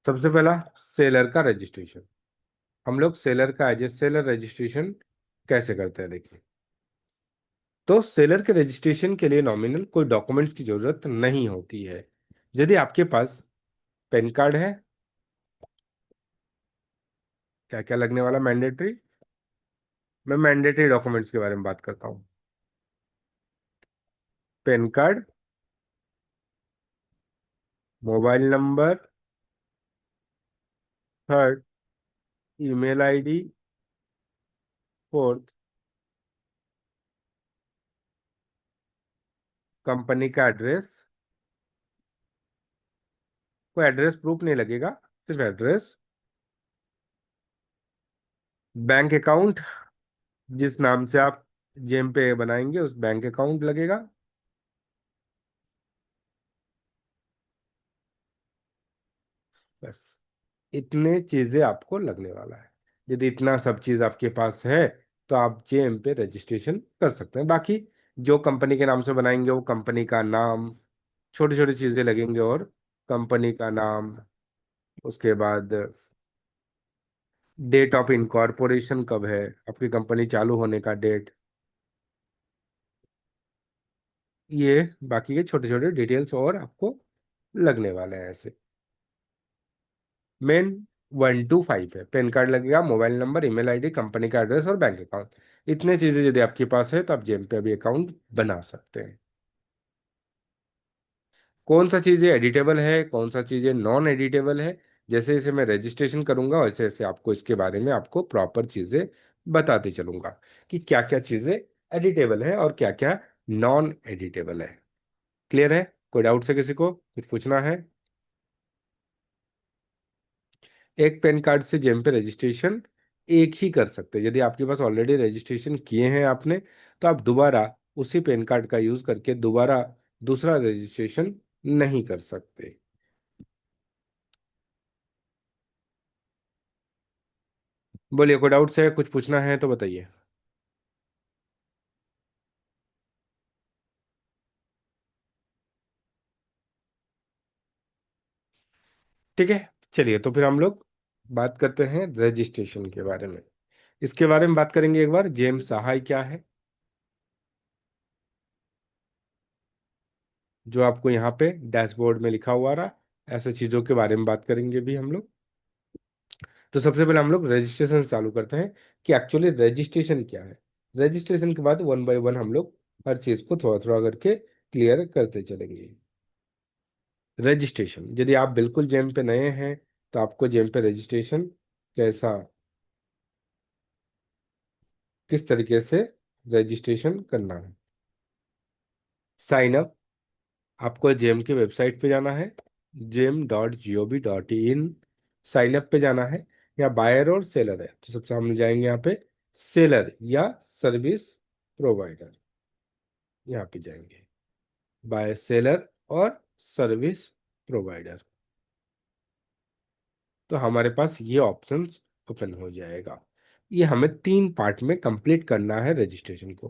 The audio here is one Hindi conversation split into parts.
सबसे पहला, सेलर का रजिस्ट्रेशन। हम लोग सेलर का एज ए सेलर रजिस्ट्रेशन कैसे करते हैं, देखिए। तो सेलर के रजिस्ट्रेशन के लिए नॉमिनल कोई डॉक्यूमेंट्स की जरूरत नहीं होती है। यदि आपके पास पैन कार्ड है, क्या क्या लगने वाला मैंडेटरी, मैं मैंडेटरी डॉक्यूमेंट्स के बारे में बात करता हूँ। Pan card, mobile number, third email ID, fourth company का एड्रेस। कोई एड्रेस प्रूफ नहीं लगेगा, सिर्फ एड्रेस। बैंक अकाउंट, जिस नाम से आप जेम पे बनाएंगे उस बैंक अकाउंट लगेगा। बस इतने चीजें आपको लगने वाला है। यदि इतना सब चीज आपके पास है तो आप जेम पे रजिस्ट्रेशन कर सकते हैं। बाकी जो कंपनी के नाम से बनाएंगे वो कंपनी का नाम, छोटी छोटी चीजें लगेंगे, और कंपनी का नाम, उसके बाद डेट ऑफ इनकॉर्पोरेशन कब है, आपकी कंपनी चालू होने का डेट, ये बाकी के छोटे छोटे डिटेल्स और आपको लगने वाले हैं ऐसे। मेन 1 to 5 है। पैन कार्ड लगेगा, mobile number, email ID, company का एड्रेस और बैंक अकाउंट। इतने चीजें यदि आपके पास है तो आप जेम पे अभी अकाउंट बना सकते हैं। कौन सा चीजें एडिटेबल है, कौन सा चीजें नॉन एडिटेबल है, जैसे जैसे मैं रजिस्ट्रेशन करूंगा वैसे वैसे आपको इसके बारे में आपको प्रॉपर चीजें बताते चलूंगा कि क्या क्या चीजें एडिटेबल है और क्या क्या नॉन एडिटेबल है। क्लियर है? कोई डाउट है, किसी को कुछ पूछना है? एक पैन कार्ड से जेम पे रजिस्ट्रेशन एक ही कर सकते हैं। यदि आपके पास ऑलरेडी रजिस्ट्रेशन किए हैं आपने, तो आप दोबारा उसी पैन कार्ड का यूज करके दोबारा दूसरा रजिस्ट्रेशन नहीं कर सकते। बोलिए, कोई डाउट्स है, कुछ पूछना है तो बताइए। ठीक है, चलिए तो फिर हम लोग बात करते हैं रजिस्ट्रेशन के बारे में। इसके बारे में बात करेंगे एक बार, जेम सहाय क्या है, जो आपको यहाँ पे डैशबोर्ड में लिखा हुआ रहा। ऐसे चीजों के बारे में बात करेंगे भी हम लोग। तो सबसे पहले हम लोग रजिस्ट्रेशन चालू करते हैं कि एक्चुअली रजिस्ट्रेशन क्या है। रजिस्ट्रेशन के बाद वन बाय वन हम लोग हर चीज को थोड़ा थोड़ा करके क्लियर करते चलेंगे। रजिस्ट्रेशन, यदि आप बिल्कुल जेम पे नए हैं तो आपको जेम पे रजिस्ट्रेशन कैसा, किस तरीके से रजिस्ट्रेशन करना है। साइन अप, आपको जेम की वेबसाइट पे जाना है, gem.gov.in। साइन अप पे जाना है। या बायर और सेलर है तो सबसे हम जाएंगे यहाँ पे सेलर या सर्विस प्रोवाइडर, यहाँ पे जाएंगे बाय सेलर और सर्विस प्रोवाइडर। तो हमारे पास ये ऑप्शंस ओपन हो जाएगा। ये हमें 3 पार्ट में कंप्लीट करना है रजिस्ट्रेशन को।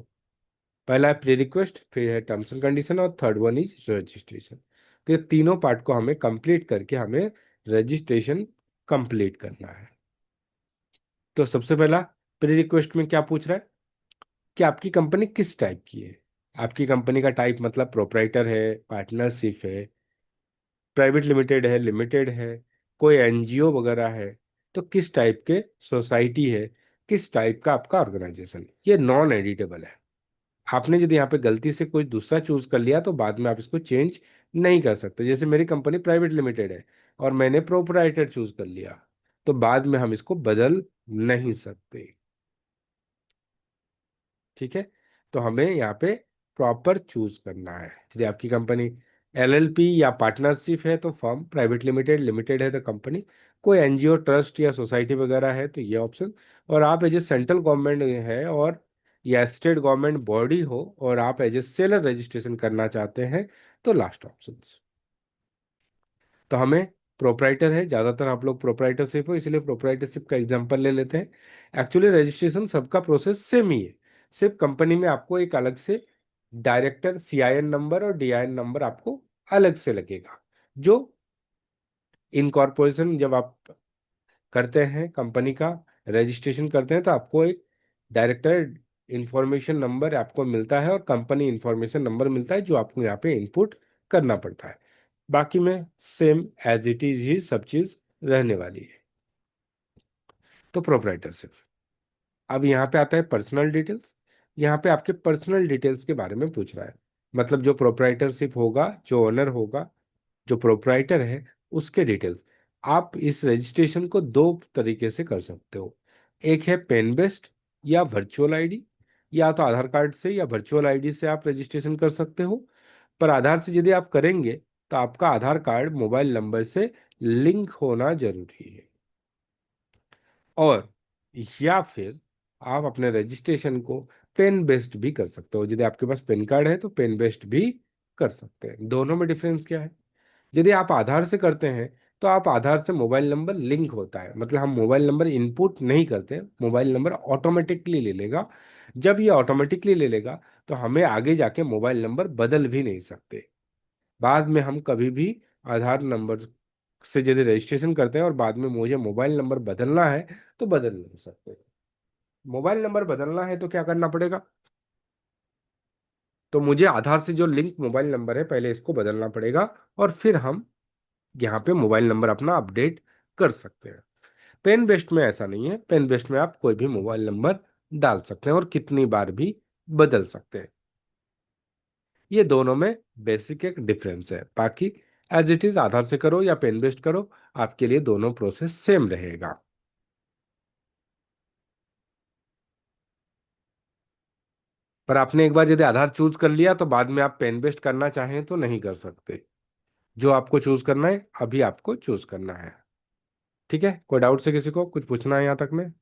पहला है प्री रिक्वेस्ट, फिर है टर्म्स एंड कंडीशन, और थर्ड वन इज रजिस्ट्रेशन। तो ये तीनों पार्ट को हमें कंप्लीट करके हमें रजिस्ट्रेशन कंप्लीट करना है। तो सबसे पहला, प्री रिक्वेस्ट में क्या पूछ रहा है कि आपकी कंपनी किस टाइप की है। आपकी कंपनी का टाइप मतलब प्रोपराइटर है, पार्टनरशिप है, प्राइवेट लिमिटेड है, लिमिटेड है, कोई एनजीओ वगैरह है, तो किस टाइप के सोसाइटी है, किस टाइप का आपका ऑर्गेनाइजेशन, ये नॉन एडिटेबल है। आपने यदि यहाँ पे गलती से कोई दूसरा चूज कर लिया तो बाद में आप इसको चेंज नहीं कर सकते। जैसे मेरी कंपनी प्राइवेट लिमिटेड है और मैंने प्रोपराइटर चूज कर लिया, तो बाद में हम इसको बदल नहीं सकते। ठीक है, तो हमें यहाँ पे प्रॉपर चूज करना है। यदि आपकी कंपनी एलएलपी या पार्टनरशिप है तो फर्म, प्राइवेट लिमिटेड, लिमिटेड है तो कंपनी, कोई एनजीओ, ट्रस्ट या सोसाइटी वगैरह है तो ये ऑप्शन, और आप एज ए सेंट्रल गवर्नमेंट है और या स्टेट गवर्नमेंट बॉडी हो और आप एज ए सेलर रजिस्ट्रेशन करना चाहते हैं तो लास्ट ऑप्शन। तो हमें प्रोपराइटर है, ज्यादातर आप लोग प्रोपराइटरशिप हो इसलिए प्रोपराइटरशिप का एग्जांपल ले लेते हैं। एक्चुअली रजिस्ट्रेशन सबका प्रोसेस सेम ही है, सिर्फ कंपनी में आपको एक अलग से डायरेक्टर सीआईएन नंबर और डीआईएन नंबर आपको अलग से लगेगा, जो इनकॉर्पोरेशन जब आप करते हैं, कंपनी का रजिस्ट्रेशन करते हैं, तो आपको एक डायरेक्टर इंफॉर्मेशन नंबर आपको मिलता है और कंपनी इंफॉर्मेशन नंबर मिलता है, जो आपको यहाँ पे इनपुट करना पड़ता है। बाकी में सेम एज इट इज ही सब चीज रहने वाली है। तो प्रोप्राइटरशिप। अब यहाँ पे आता है पर्सनल डिटेल्स। यहाँ पे आपके पर्सनल डिटेल्स के बारे में पूछ रहा है। मतलब जो प्रोप्राइटरशिप होगा, जो ओनर होगा, जो प्रोप्राइटर है, उसके डिटेल्स। आप इस रजिस्ट्रेशन को दो तरीके से कर सकते हो। एक है पेन बेस्ड या वर्चुअल आईडी। या तो आधार कार्ड से या वर्चुअल आईडी से आप रजिस्ट्रेशन कर सकते हो। पर आधार से यदि आप करेंगे तो आपका आधार कार्ड मोबाइल नंबर से लिंक होना जरूरी है। और या फिर आप अपने रजिस्ट्रेशन को पेन बेस्ड भी कर सकते हो। यदि आपके पास पेन कार्ड है तो पेन बेस्ड भी कर सकते हैं। दोनों में डिफरेंस क्या है? यदि आप आधार से करते हैं तो आप आधार से मोबाइल नंबर लिंक होता है, मतलब हम मोबाइल नंबर इनपुट नहीं करते, मोबाइल नंबर ऑटोमेटिकली ले लेगा। जब ये ऑटोमेटिकली ले लेगा तो हमें आगे जाके मोबाइल नंबर बदल भी नहीं सकते। बाद में हम कभी भी आधार नंबर से यदि रजिस्ट्रेशन करते हैं और बाद में मुझे मोबाइल नंबर बदलना है तो बदल नहीं सकते। मोबाइल नंबर बदलना है तो क्या करना पड़ेगा? तो मुझे आधार से जो लिंक मोबाइल नंबर है पहले इसको बदलना पड़ेगा, और फिर हम यहाँ पे मोबाइल नंबर अपना अपडेट कर सकते हैं। पेन बेस्ट में ऐसा नहीं है। पेन बेस्ट में आप कोई भी मोबाइल नंबर डाल सकते हैं और कितनी बार भी बदल सकते हैं। ये दोनों में बेसिक एक डिफरेंस है। बाकी एज इट इज आधार से करो या पेन बेस्ट करो, आपके लिए दोनों प्रोसेस सेम रहेगा। पर आपने एक बार यदि आधार चूज कर लिया तो बाद में आप पेन बेस्ट करना चाहें तो नहीं कर सकते। जो आपको चूज करना है अभी आपको चूज करना है। ठीक है? कोई डाउट से किसी को कुछ पूछना है यहाँ तक में?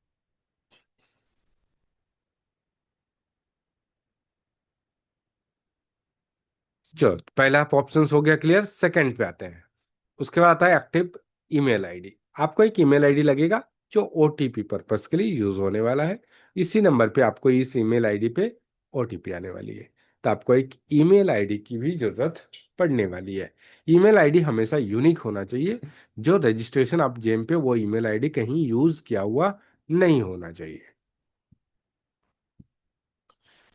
चलो, पहला ऑप्शन हो गया क्लियर। सेकंड पे आते हैं। उसके बाद आता है एक्टिव ईमेल आईडी। आपको एक ईमेल आईडी लगेगा जो ओटीपी पर्पस के लिए यूज होने वाला है। इसी नंबर पे आपको इस ईमेल आईडी पे ओटीपी आने वाली है। तो आपको एक ईमेल आईडी की भी जरूरत पड़ने वाली है। ईमेल आईडी हमेशा यूनिक होना चाहिए। जो रजिस्ट्रेशन आप जेम पे, वो ईमेल आईडी कहीं यूज किया हुआ नहीं होना चाहिए।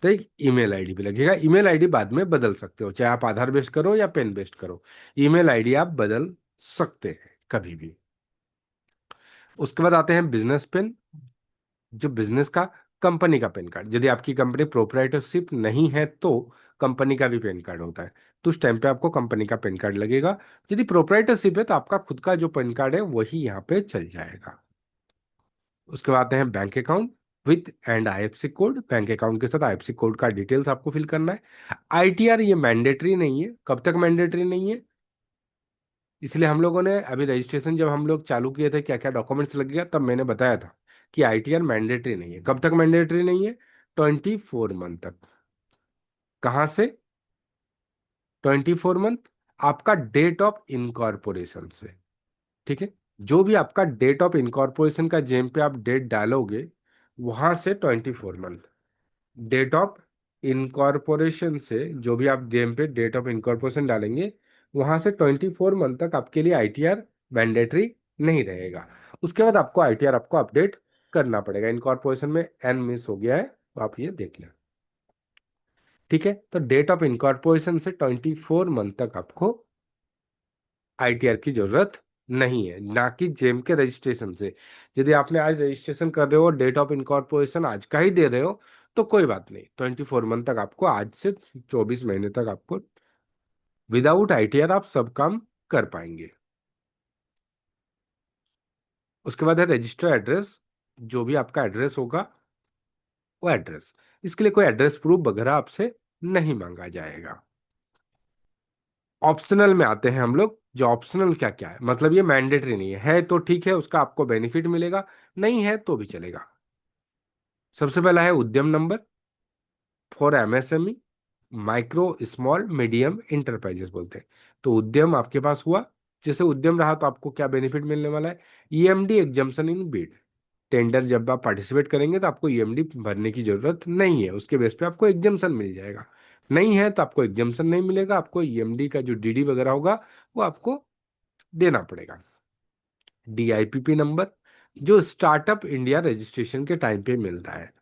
तो एक ईमेल आईडी भी लगेगा। ईमेल आईडी बाद में बदल सकते हो, चाहे आप आधार बेस्ड करो या पेन बेस्ड करो। ईमेल आईडी आप बदल सकते हैं कभी भी। उसके बाद आते हैं बिजनेस पेन। जो बिजनेस का, कंपनी का पेन कार्ड। यदि आपकी कंपनी प्रोप्राइटरशिप नहीं है तो कंपनी का भी पेन कार्ड होता है। तो उस टाइम पे आपको कंपनी का पेन कार्ड लगेगा। यदि प्रोप्राइटरशिप है तो आपका खुद का जो पेन कार्ड है वही यहाँ पे चल जाएगा। उसके बाद आते हैं bank account with and IFC code. Bank account के साथ आईएफसी कोड का डिटेल्स आपको फिल करना है। आईटीआर ये मैंडेटरी नहीं है। कब तक मैंडेटरी नहीं है? इसलिए हम लोगों ने अभी रजिस्ट्रेशन जब हम लोग चालू किए थे, क्या क्या डॉक्यूमेंट्स लगेगा, तब मैंने बताया था कि आईटीआर मैंडेटरी नहीं है। कब तक मैंडेटरी नहीं है? 24 मंथ तक। कहाँ से? 24 मंथ आपका डेट ऑफ इनकॉर्पोरेशन से। ठीक है? जो भी आपका डेट ऑफ इनकॉर्पोरेशन का जेम पे आप डेट डालोगे, वहां से 24 मंथ। डेट ऑफ इनकॉर्पोरेशन से जो भी आप जेम पे डेट ऑफ इनकॉर्पोरेशन डालेंगे, वहां से 24 मंथ तक आपके लिए आईटीआर मैंडेटरी नहीं रहेगा। उसके बाद आपको आईटीआर आपको अपडेट करना पड़ेगा। इनकॉर्पोरेशन में एन मिस हो गया है तो आप ये देख लें। ठीक है? तो डेट ऑफ इनकॉर्पोरेशन से 24 मंथ तक आपको आईटीआर की जरूरत नहीं है, ना कि जेम के रजिस्ट्रेशन से। यदि आपने आज रजिस्ट्रेशन कर रहे हो, डेट ऑफ इनकॉर्पोरेशन आज का ही दे रहे हो, तो कोई बात नहीं। 24 मंथ तक आपको, आज से 24 महीने तक आपको विदाउट आईटीआर आप सब काम कर पाएंगे। उसके बाद है रजिस्टर एड्रेस। जो भी आपका एड्रेस होगा, वो एड्रेस, इसके लिए कोई एड्रेस प्रूफ वगैरह आपसे नहीं मांगा जाएगा। ऑप्शनल में आते हैं हम लोग। जो ऑप्शनल क्या क्या है, मतलब ये मैंडेटरी नहीं है तो ठीक है, उसका आपको बेनिफिट मिलेगा, नहीं है तो भी चलेगा। सबसे पहला है उद्यम number for MSME, micro small medium enterprises बोलते हैं। तो उद्यम आपके पास हुआ। जैसे उद्यम रहा तो आपको क्या बेनिफिट मिलने वाला है? ईएमडी एग्जम्पशन इन बिड। टेंडर जब आप पार्टिसिपेट करेंगे तो आपको ईएमडी भरने की जरूरत नहीं है, उसके बेस पे आपको एग्जम्पशन मिल जाएगा। नहीं है तो आपको एग्जम्पशन नहीं मिलेगा, आपको ईएमडी का जो डीडी वगैरह होगा वो आपको देना पड़ेगा। DIPP नंबर, जो स्टार्टअप इंडिया रजिस्ट्रेशन के टाइम पे मिलता है।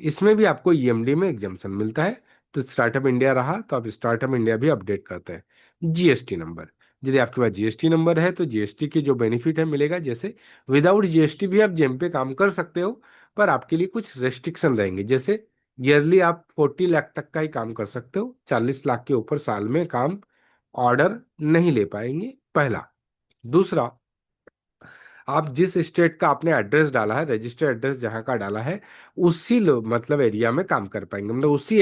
इसमें भी आपको EMD में एग्जाम्पशन मिलता है। तो स्टार्टअप इंडिया रहा तो आप स्टार्टअप इंडिया भी अपडेट करते हैं। GST नंबर, यदि आपके पास GST नंबर है तो GST की जो बेनिफिट है मिलेगा। जैसे विदाउट GST भी आप जेम पे काम कर सकते हो, पर आपके लिए कुछ रेस्ट्रिक्शन रहेंगे। जैसे ईयरली आप 40 लाख तक का ही काम कर सकते हो, 40 लाख के ऊपर साल में काम ऑर्डर नहीं ले पाएंगे, पहला। दूसरा, आप जिस स्टेट का आपने एड्रेस डाला है, रजिस्टर्ड एड्रेस जहां का डाला है, उसी मतलब एरिया में काम कर पाएंगे, मतलब उसी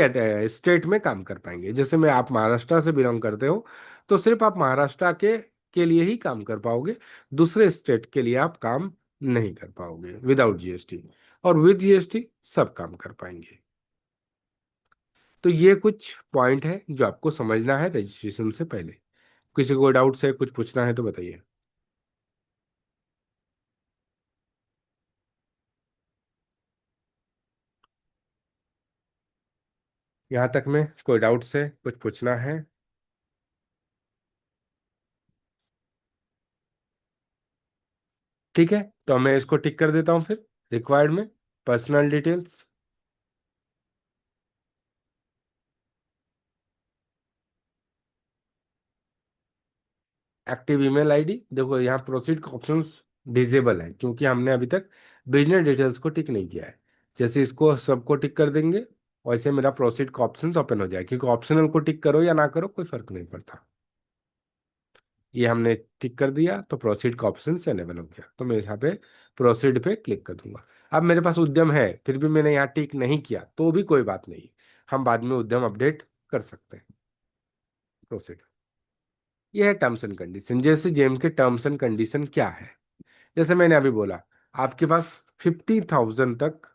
स्टेट में काम कर पाएंगे। जैसे मैं, आप महाराष्ट्र से बिलोंग करते हो तो सिर्फ आप महाराष्ट्र के लिए ही काम कर पाओगे, दूसरे स्टेट के लिए आप काम नहीं कर पाओगे विदाउट GST। और विद GST सब काम कर पाएंगे। तो ये कुछ पॉइंट है जो आपको समझना है रजिस्ट्रेशन से पहले। किसी को डाउट है, कुछ पूछना है तो बताइए। यहाँ तक में कोई डाउट्स है, कुछ पूछना है? ठीक है, तो मैं इसको टिक कर देता हूँ फिर। रिक्वायर्ड में personal details, active email ID. देखो यहाँ प्रोसीड का ऑप्शंस डिजेबल है क्योंकि हमने अभी तक बिजनेस डिटेल्स को टिक नहीं किया है। जैसे इसको सबको टिक कर देंगे, वैसे मेरा प्रोसीड का ऑप्शंस ओपन हो जाए, क्योंकि ऑप्शनल को टिक करो या ना करो कोई फर्क नहीं पड़ता। ये हमने टिक कर दिया तो प्रोसीड का ऑप्शन एनेबल हो गया, तो मैं यहाँ पे प्रोसीड पे क्लिक कर दूंगा। अब मेरे पास उद्यम है, फिर भी मैंने यहाँ टिक नहीं किया तो भी कोई बात नहीं, हम बाद में उद्यम अपडेट कर सकते हैं। प्रोसीड। ये है टर्म्स एंड कंडीशन। जैसे जेम के टर्म्स एंड कंडीशन क्या है, जैसे मैंने अभी बोला, आपके पास 50,000 तक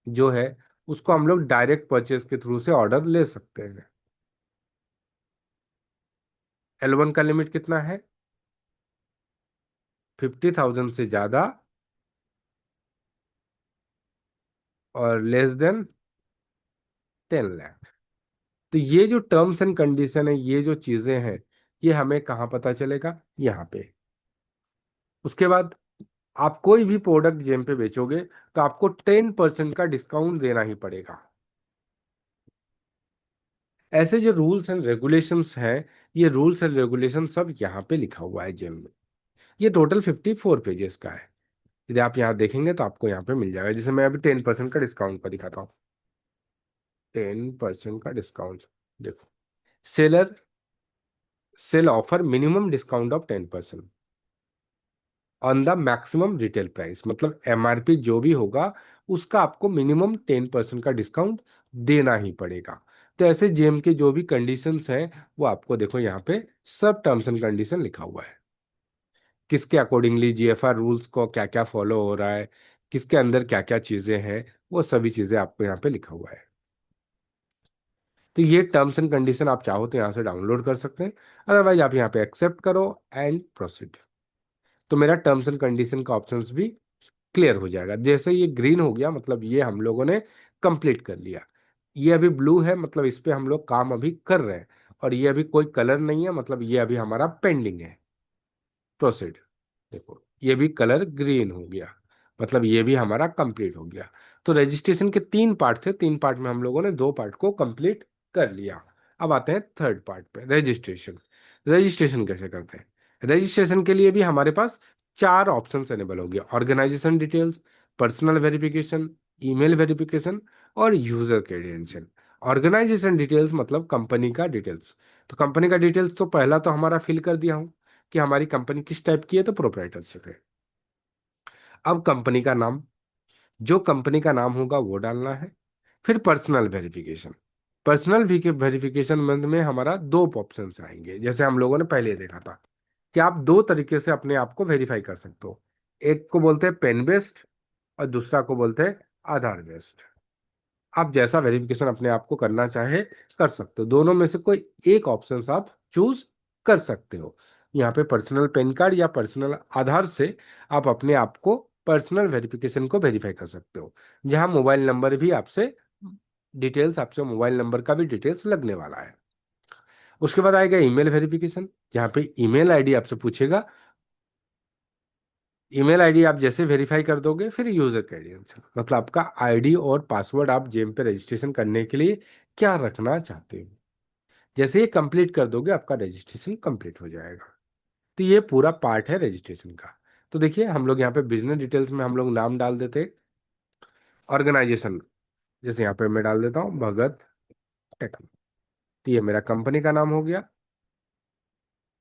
जो है उसको हम लोग डायरेक्ट परचेज के थ्रू से ऑर्डर ले सकते हैं। L1 का लिमिट कितना है? 50,000 से ज्यादा और लेस देन 10 लाख। तो ये जो टर्म्स एंड कंडीशन है, ये जो चीजें हैं, ये हमें कहाँ पता चलेगा? यहाँ पे। उसके बाद आप कोई भी प्रोडक्ट जेम पे बेचोगे तो आपको 10% का डिस्काउंट देना ही पड़ेगा। ऐसे जो रूल्स एंड रेगुलेशंस हैं, ये रूल्स एंड रेगुलेशन सब यहाँ पे लिखा हुआ है जेम में। ये टोटल 54 पेजेस का है। यदि आप यहाँ देखेंगे तो आपको यहाँ पे मिल जाएगा। जैसे मैं अभी 10% का डिस्काउंट का दिखाता हूँ। 10% का डिस्काउंट, देखो, seller sell offer minimum discount of 10% on the maximum retail price, मतलब MRP जो भी होगा उसका आपको मिनिमम 10% का डिस्काउंट देना ही पड़ेगा। तो ऐसे जेम के जो भी कंडीशंस हैं वो आपको देखो यहाँ पे सब टर्म्स एंड कंडीशन लिखा हुआ है। किसके अकॉर्डिंगली GFR रूल्स को क्या क्या फॉलो हो रहा है, किसके अंदर क्या क्या चीजें हैं, वो सभी चीजें आपको यहाँ पे लिखा हुआ है। तो ये टर्म्स एंड कंडीशन आप चाहो तो यहाँ से डाउनलोड कर सकते हैं, अदरवाइज आप यहाँ पे एक्सेप्ट करो एंड प्रोसीड। तो मेरा टर्म्स एंड कंडीशन का ऑप्शंस भी क्लियर हो जाएगा। जैसे ये ग्रीन हो गया मतलब ये हम लोगों ने कंप्लीट कर लिया। ये अभी ब्लू है मतलब इस पे हम लोग काम अभी कर रहे हैं। और ये अभी कोई कलर नहीं है मतलब ये अभी हमारा पेंडिंग है। प्रोसीड। देखो ये भी कलर ग्रीन हो गया, मतलब ये भी हमारा कंप्लीट हो गया। तो रजिस्ट्रेशन के 3 पार्ट थे, 3 पार्ट में हम लोगों ने 2 पार्ट को कंप्लीट कर लिया। अब आते हैं थर्ड पार्ट पे, रजिस्ट्रेशन। रजिस्ट्रेशन कैसे करते हैं? रजिस्ट्रेशन के लिए भी हमारे पास 4 ऑप्शन एनेबल हो गया। Organisation details, personal verification, email verification और यूजर क्रेडेंशियल। ऑर्गेनाइजेशन डिटेल्स मतलब कंपनी का डिटेल्स। तो कंपनी का डिटेल्स तो पहला तो हमारा फिल कर दिया हूँ कि हमारी कंपनी किस टाइप की है, तो प्रोप्राइटरशिप है। अब कंपनी का नाम, जो कंपनी का नाम होगा वो डालना है। फिर पर्सनल वेरिफिकेशन। पर्सनल वेरिफिकेशन में हमारा 2 ऑप्शन आएंगे, जैसे हम लोगों ने पहले देखा था कि आप 2 तरीके से अपने आप को वेरीफाई कर सकते हो। एक को बोलते हैं पेन बेस्ड और दूसरा को बोलते हैं आधार बेस्ड। आप जैसा वेरिफिकेशन अपने आप को करना चाहे कर सकते हो, दोनों में से कोई एक ऑप्शन आप चूज कर सकते हो। यहाँ पे पर्सनल पेन कार्ड या पर्सनल आधार से आप अपने आप को पर्सनल वेरिफिकेशन को वेरीफाई कर सकते हो, जहाँ मोबाइल नंबर भी आपसे डिटेल्स, आपसे मोबाइल नंबर का भी डिटेल्स लगने वाला है। उसके बाद आएगा ईमेल वेरिफिकेशन, जहाँ पे ईमेल आईडी आपसे पूछेगा। ईमेल आईडी आप जैसे वेरीफाई कर दोगे, फिर यूजर क्रेडेंशियल, मतलब आपका आईडी और पासवर्ड आप जेम पे रजिस्ट्रेशन करने के लिए क्या रखना चाहते हो। जैसे ये कंप्लीट कर दोगे, आपका रजिस्ट्रेशन कंप्लीट हो जाएगा। तो ये पूरा पार्ट है रजिस्ट्रेशन का। तो देखिए, हम लोग यहाँ पे बिजनेस डिटेल्स में हम लोग नाम डाल देते, ऑर्गेनाइजेशन, जैसे यहाँ पे मैं डाल देता हूँ भगत टेक्नो। तो ये मेरा कंपनी का नाम हो गया।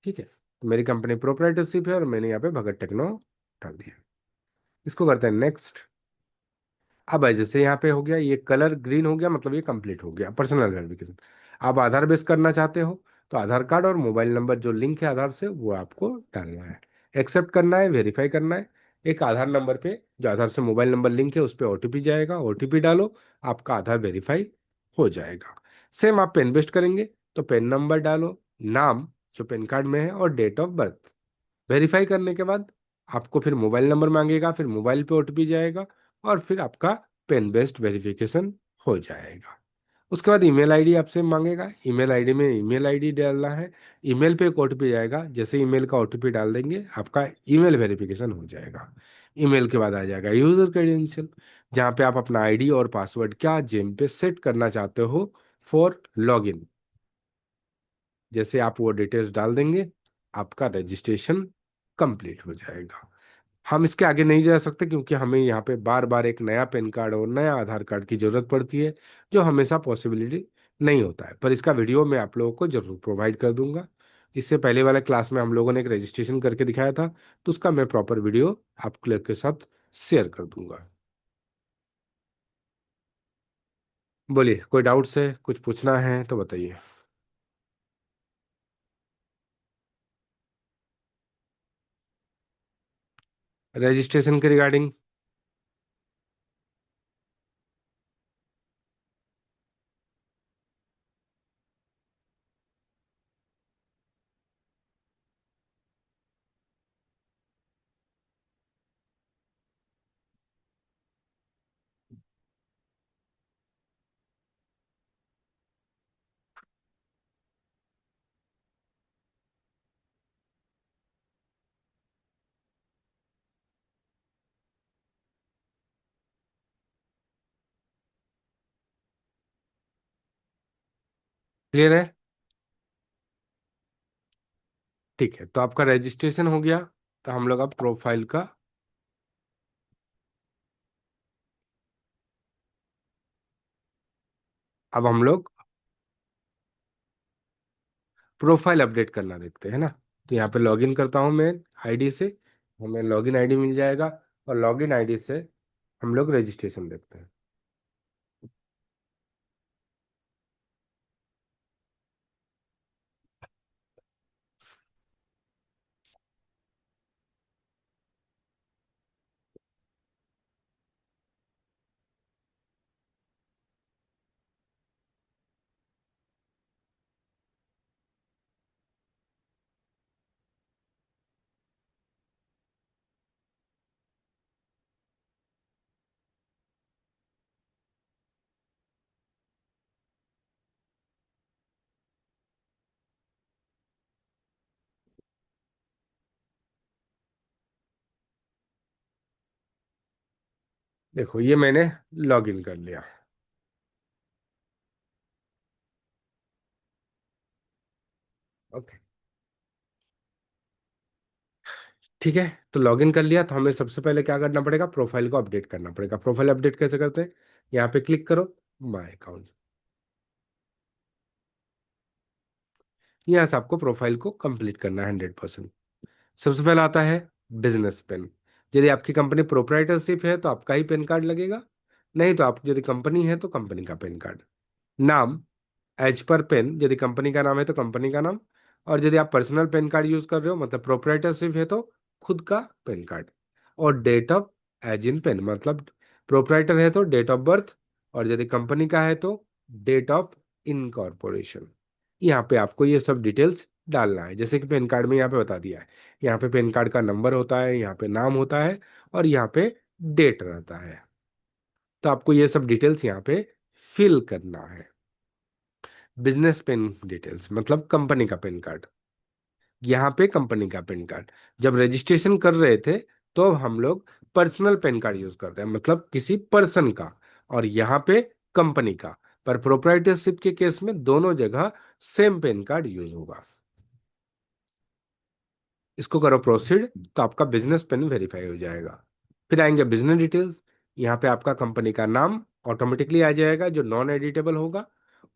ठीक है, तो मेरी कंपनी प्रोप्राइटरशिप है और मैंने यहाँ पे भगत टेक्नो डाल दिया। इसको करते हैं नेक्स्ट। अब जैसे यहाँ पे हो गया, ये कलर ग्रीन हो गया, मतलब ये कंप्लीट हो गया पर्सनल वेरिफिकेशन। आप आधार बेस करना चाहते हो, तो आधार कार्ड और मोबाइल नंबर जो लिंक है आधार से, वो आपको डालना है। एक्सेप्ट करना है, वेरीफाई करना है। एक आधार नंबर पे, जो आधार से मोबाइल नंबर लिंक है, उस पर ओटीपी जाएगा, ओटीपी डालो, आपका आधार वेरीफाई हो जाएगा। सेम आप पेन बेस्ट करेंगे, तो पेन नंबर डालो, नाम जो पेन कार्ड में है, और डेट ऑफ बर्थ। वेरीफाई करने के बाद आपको फिर मोबाइल नंबर मांगेगा, फिर मोबाइल पे ओटीपी जाएगा, और फिर आपका पेन बेस्ड वेरिफिकेशन हो जाएगा। उसके बाद ईमेल आईडी आपसे मांगेगा, ईमेल आईडी में ईमेल आईडी डालना है। ईमेल पे एक ओटीपी जाएगा, जैसे ईमेल का ओटीपी डाल देंगे, आपका ईमेल वेरिफिकेशन हो जाएगा। ईमेल के बाद आ जाएगा यूजर क्रेडेंशियल, जहाँ पे आप अपना आईडी और पासवर्ड क्या जेम पे सेट करना चाहते हो फॉर लॉगिन। जैसे आप वो डिटेल्स डाल देंगे, आपका रजिस्ट्रेशन कंप्लीट हो जाएगा। हम इसके आगे नहीं जा सकते, क्योंकि हमें यहाँ पे बार बार एक नया पैन कार्ड और नया आधार कार्ड की जरूरत पड़ती है, जो हमेशा पॉसिबिलिटी नहीं होता है। पर इसका वीडियो मैं आप लोगों को जरूर प्रोवाइड कर दूंगा। इससे पहले वाले क्लास में हम लोगों ने एक रजिस्ट्रेशन करके दिखाया था, तो उसका मैं प्रॉपर वीडियो आप लोग के साथ शेयर कर दूंगा। बोलिए, कोई डाउट्स है, कुछ पूछना है तो बताइए। रजिस्ट्रेशन के रिगार्डिंग। क्लियर है? ठीक है, तो आपका रजिस्ट्रेशन हो गया। तो हम लोग अब प्रोफाइल का, अब हम लोग प्रोफाइल अपडेट करना देखते हैं ना। तो यहाँ पे लॉगिन करता हूँ मैं आईडी से, हमें लॉगिन आईडी मिल जाएगा, और लॉगिन आईडी से हम लोग रजिस्ट्रेशन देखते हैं। देखो, ये मैंने लॉगिन कर लिया। ओके, ठीक है। तो लॉगिन कर लिया, तो हमें सबसे पहले क्या करना पड़ेगा, प्रोफाइल को अपडेट करना पड़ेगा। प्रोफाइल अपडेट कैसे करते हैं, यहाँ पे क्लिक करो, माय अकाउंट। यहाँ से आपको प्रोफाइल को कंप्लीट करना है 100%। सबसे पहला आता है बिजनेस पेन। यदि आपकी कंपनी प्रोप्राइटरशिप है, तो आपका ही पेन कार्ड लगेगा। नहीं तो आप, यदि कंपनी है तो कंपनी का पेन कार्ड। नाम, एज पर पेन, यदि कंपनी का नाम है तो कंपनी का नाम। और यदि आप पर्सनल पेन कार्ड यूज कर रहे हो, मतलब प्रोप्राइटरशिप है, तो खुद का पेन कार्ड। और date of, as in PAN, मतलब प्रोप्राइटर है तो डेट ऑफ बर्थ, और यदि कंपनी का है तो डेट ऑफ इनकॉर्पोरेशन। यहाँ पे आपको ये सब डिटेल्स डालना है, जैसे कि पेन कार्ड में यहाँ पे बता दिया है। यहाँ पे पेन कार्ड का नंबर होता है, यहाँ पे नाम होता है, और यहाँ पे डेट रहता है। तो आपको ये सब डिटेल्स यहाँ पे फिल करना है। बिजनेस पेन डिटेल्स मतलब कंपनी का पेन कार्ड, यहाँ पे कंपनी का पेन कार्ड। जब रजिस्ट्रेशन कर रहे थे, तो अब हम लोग पर्सनल पैन कार्ड यूज कर रहे हैं, मतलब किसी पर्सन का, और यहाँ पे कंपनी का। पर प्रोप्राइटरशिप के केस में दोनों जगह सेम पैन कार्ड यूज होगा। इसको करो प्रोसीड, तो आपका बिजनेस पेन वेरीफाई हो जाएगा। फिर आएंगे बिजनेस डिटेल्स। यहाँ पे आपका कंपनी का नाम ऑटोमेटिकली आ जाएगा जो नॉन एडिटेबल होगा।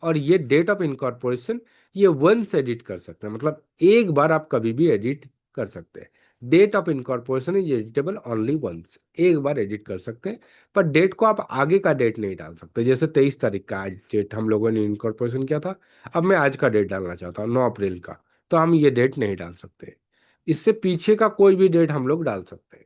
और ये डेट ऑफ इनकॉर्पोरेशन, ये वंस एडिट कर सकते हैं, मतलब एक बार आप कभी भी एडिट कर सकते हैं। Date of incorporation is editable only once, एक बार एडिट कर सकते हैं। पर डेट को आप आगे का डेट नहीं डाल सकते, जैसे 23 तारीख का आज डेट हम लोगों ने इनकॉर्पोरेशन किया था। अब मैं आज का डेट डालना चाहता हूँ 9 अप्रैल का, तो हम ये डेट नहीं डाल सकते। इससे पीछे का कोई भी डेट हम लोग डाल सकते हैं।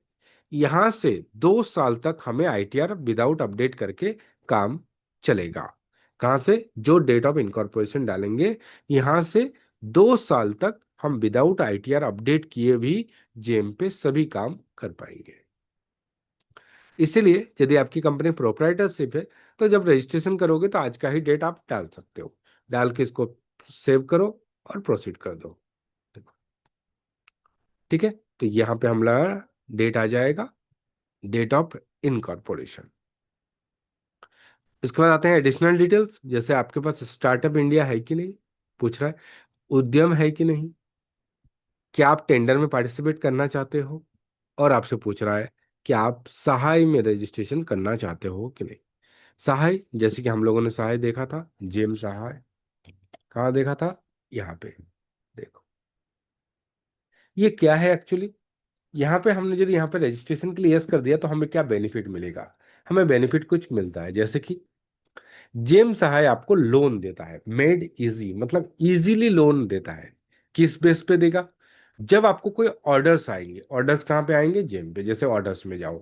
यहां से 2 साल तक हमें आईटीआर विदाउट अपडेट करके काम चलेगा। कहां से? जो डेट ऑफ इनकॉर्पोरेशन डालेंगे, यहां से 2 साल तक हम विदाउट आईटीआर अपडेट किए भी जेम पे सभी काम कर पाएंगे। इसीलिए यदि आपकी कंपनी प्रोप्राइटरशिप है, तो जब रजिस्ट्रेशन करोगे तो आज का ही डेट आप डाल सकते हो। डाल के इसको सेव करो और प्रोसीड कर दो। ठीक है, तो यहाँ पे हमारा डेट आ जाएगा, डेट ऑफ इनकॉर्पोरेशन। इसके बाद आते हैं एडिशनल डिटेल्स, जैसे आपके पास स्टार्टअप इंडिया है कि नहीं, पूछ रहा है। उद्यम है कि नहीं, क्या आप टेंडर में पार्टिसिपेट करना चाहते हो, और आपसे पूछ रहा है कि आप सहाय में रजिस्ट्रेशन करना चाहते हो कि नहीं। सहाय, जैसे कि हम लोगों ने सहाय देखा था, जेम सहाय कहाँ देखा था, यहाँ पे देखो। ये क्या है एक्चुअली? यहाँ पे हमने यदि यहाँ पे रजिस्ट्रेशन के लिए यस कर दिया तो हमें क्या बेनिफिट मिलेगा? हमें बेनिफिट कुछ मिलता है, जैसे कि जेम सहाय आपको लोन देता है, मेड इजी, मतलब इजीली लोन देता है। किस बेस पे देगा? जब आपको कोई ऑर्डर्स आएंगे, ऑर्डर्स कहाँ पे आएंगे? जेम पे। जैसे ऑर्डर्स में जाओ,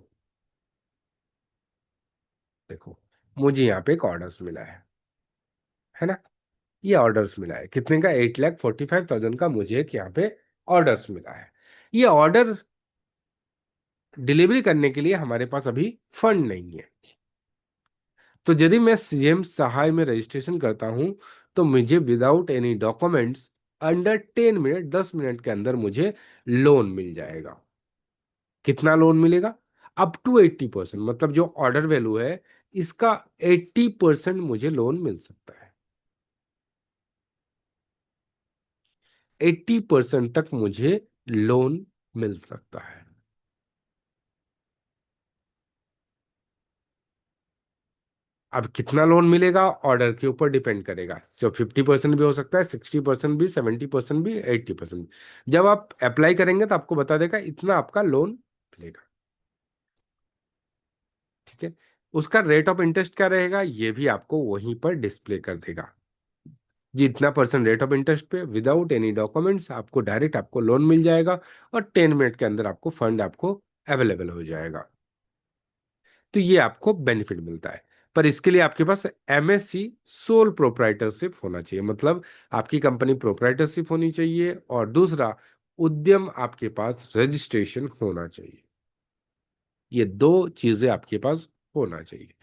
देखो मुझे यहाँ पे एक ऑर्डर्स मिला है ना। ये ऑर्डर्स मिला है कितने का? 8,45,000 का मुझे एक यहाँ पे ऑर्डर्स मिला है। ये ऑर्डर डिलीवरी करने के लिए हमारे पास अभी फंड नहीं है। तो यदि मैं सीएम सहाय में रजिस्ट्रेशन करता हूं, तो मुझे without any documents under 10 minute, 10 minute के अंदर मुझे लोन मिल जाएगा। कितना लोन मिलेगा? अप टू 80%, मतलब जो ऑर्डर वैल्यू है इसका 80% मुझे लोन मिल सकता है। 80% तक मुझे लोन मिल सकता है। अब कितना लोन मिलेगा ऑर्डर के ऊपर डिपेंड करेगा, जो 50% भी हो सकता है, 60% भी, 70% भी, 80% भी। जब आप अप्लाई करेंगे तो आपको बता देगा इतना आपका लोन मिलेगा। ठीक है, उसका रेट ऑफ इंटरेस्ट क्या रहेगा ये भी आपको वहीं पर डिस्प्ले कर देगा। जितना परसेंट रेट ऑफ इंटरेस्ट पे विदाउट एनी डॉक्यूमेंट्स आपको डायरेक्ट आपको लोन मिल जाएगा, और 10 मिनट के अंदर आपको फंड आपको अवेलेबल हो जाएगा। तो ये आपको बेनिफिट मिलता है। पर इसके लिए आपके पास एमएससी सोल प्रोप्राइटरशिप होना चाहिए, मतलब आपकी कंपनी प्रोप्राइटरशिप होनी चाहिए, और दूसरा उद्यम आपके पास रजिस्ट्रेशन होना चाहिए। ये दो चीजें आपके पास होना चाहिए।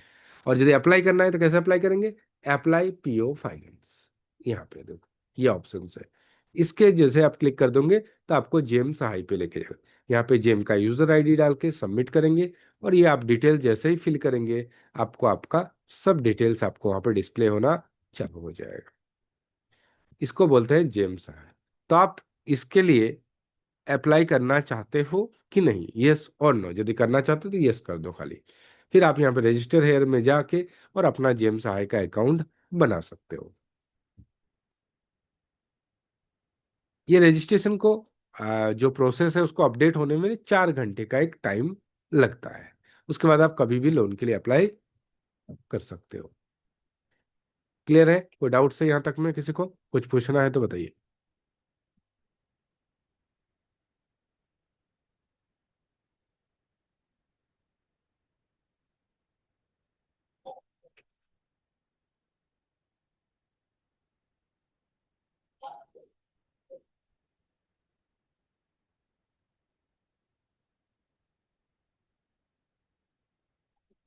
और यदि अप्लाई करना है तो कैसे अप्लाई करेंगे? अप्लाई पीओ फाइनेंस, यहाँ पे देखो ये ऑप्शन है। इसके जैसे आप क्लिक कर दोगे तो आपको जेम सहाय पे लेके जाएगा। यहाँ पे जेम का यूजर आईडी डाल के सबमिट करेंगे, और ये आप डिटेल जैसे ही फिल करेंगे आपको आपका सब डिटेल्स आपको वहाँ पर डिस्प्ले होना चालू हो जाएगा। इसको बोलते हैं जेम सहाय। तो आप इसके लिए अप्लाई करना चाहते हो कि नहीं, यस और नो? यदि करना चाहते हो तो यस कर दो खाली। फिर आप यहाँ पे रजिस्टर हेयर में जाके और अपना जेम सहाय का अकाउंट बना सकते हो। ये रजिस्ट्रेशन को जो प्रोसेस है उसको अपडेट होने में 4 घंटे का एक टाइम लगता है। उसके बाद आप कभी भी लोन के लिए अप्लाई कर सकते हो। क्लियर है? कोई डाउट से यहाँ तक में किसी को कुछ पूछना है तो बताइए।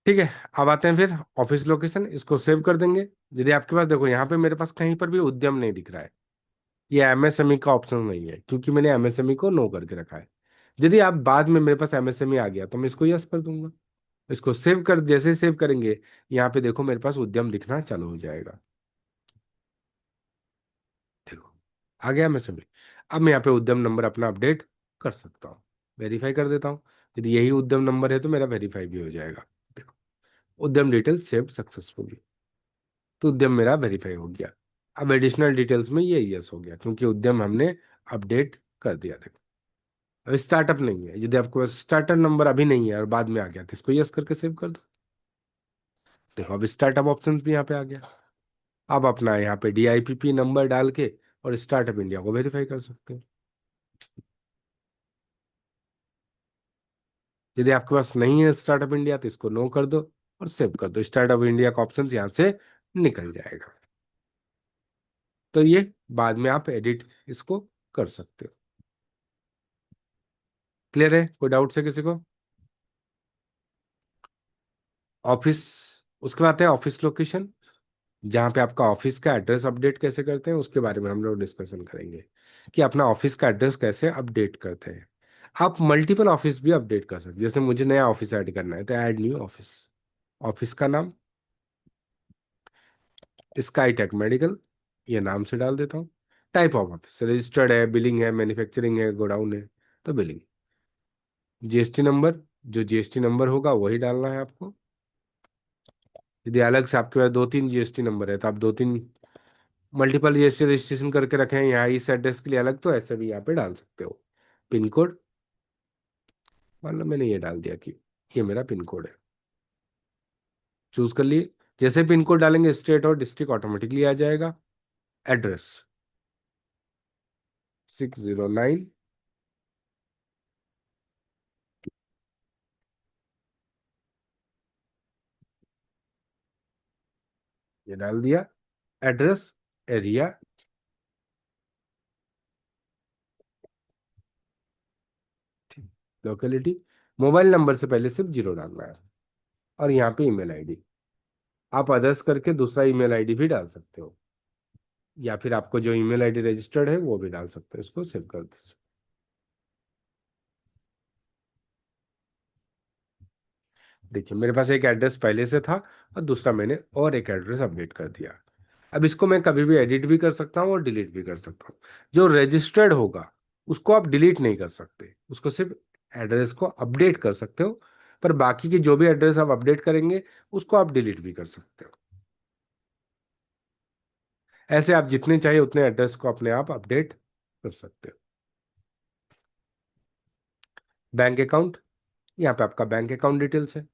ठीक है, अब आते हैं फिर ऑफिस लोकेशन, इसको सेव कर देंगे। यदि आपके पास देखो यहाँ पे मेरे पास कहीं पर भी उद्यम नहीं दिख रहा है, ये एमएसएमई का ऑप्शन नहीं है क्योंकि मैंने एमएसएमई को नो करके रखा है। यदि आप बाद में मेरे पास एमएसएमई आ गया तो मैं इसको यस कर दूंगा। इसको सेव कर, जैसे सेव करेंगे यहाँ पे देखो मेरे पास उद्यम दिखना चालू हो जाएगा। देखो आ गया एमएसएमई। अब मैं यहाँ पे उद्यम नंबर अपना अपडेट कर सकता हूँ। वेरीफाई कर देता हूँ। यदि यही उद्यम नंबर है तो मेरा वेरीफाई भी हो जाएगा। देखो उद्यम डिटेल सेव सक्सेसफुली। तो उद्यम मेरा वेरीफाई हो गया। अब एडिशनल डिटेल्स में ये यस हो गया क्योंकि उद्यम हमने अपडेट कर दिया। देखो अब स्टार्टअप नहीं है। यदि आपके पास स्टार्टअप नंबर अभी नहीं है और बाद में आ गया तो इसको यस करके सेव कर दो। देखो अब स्टार्टअप ऑप्शन भी यहाँ पे आ गया। अब अपना यहाँ पे डीआईपीपी नंबर डाल के और स्टार्टअप इंडिया को वेरीफाई कर सकते हैं। यदि आपके पास नहीं है स्टार्टअप इंडिया तो इसको नो कर दो और सेव कर दो। स्टार्टअप इंडिया का ऑप्शन यहाँ से निकल जाएगा। तो ये बाद में आप एडिट इसको कर सकते हो। क्लियर है? कोई डाउट है किसी को? ऑफिस, उसके बाद है ऑफिस लोकेशन, जहाँ पे आपका ऑफिस का एड्रेस अपडेट कैसे करते हैं उसके बारे में हम लोग डिस्कशन करेंगे कि अपना ऑफिस का एड्रेस कैसे अपडेट करते हैं। आप मल्टीपल ऑफिस भी अपडेट कर सकते हैं। जैसे मुझे नया ऑफिस ऐड करना है तो ऐड न्यू ऑफिस। ऑफिस का नाम स्काई टेक मेडिकल ये नाम से डाल देता हूँ। टाइप ऑफ ऑफिस रजिस्टर्ड है, बिलिंग है, मैन्युफैक्चरिंग है, गोडाउन है तो बिलिंग। जीएसटी नंबर, जो जीएसटी नंबर होगा वही डालना है आपको। यदि अलग से आपके पास दो तीन जीएसटी नंबर है तो आप दो तीन मल्टीपल जीएसटी रजिस्ट्रेशन करके रखे हैं यहाँ इस एड्रेस के लिए अलग, तो ऐसे भी यहाँ पे डाल सकते हो। पिन कोड, मान लो मैंने ये डाल दिया कि ये मेरा पिन कोड है, चूज कर लिए। जैसे पिन कोड डालेंगे स्टेट और डिस्ट्रिक्ट ऑटोमेटिकली आ जाएगा। एड्रेस 609, ये डाल दिया। Address, area, locality. Mobile number से पहले सिर्फ जीरो डालना है और यहाँ पे ईमेल आईडी। आप अदर्स करके दूसरा ईमेल आईडी भी डाल सकते हो या फिर आपको जो ईमेल आईडी रजिस्टर्ड है वो भी डाल सकते हो। इसको सेव कर दीजिए। देखिए मेरे पास एक एड्रेस पहले से था और दूसरा मैंने और एक एड्रेस अपडेट कर दिया। अब इसको मैं कभी भी एडिट भी कर सकता हूँ और डिलीट भी कर सकता हूँ। जो रजिस्टर्ड होगा उसको आप डिलीट नहीं कर सकते, उसको सिर्फ एड्रेस को अपडेट कर सकते हो। पर बाकी के जो भी एड्रेस आप अपडेट करेंगे उसको आप डिलीट भी कर सकते हो। ऐसे आप जितने चाहिए उतने एड्रेस को अपने आप अपडेट कर सकते हो। बैंक अकाउंट, यहाँ पे आपका बैंक अकाउंट डिटेल्स है।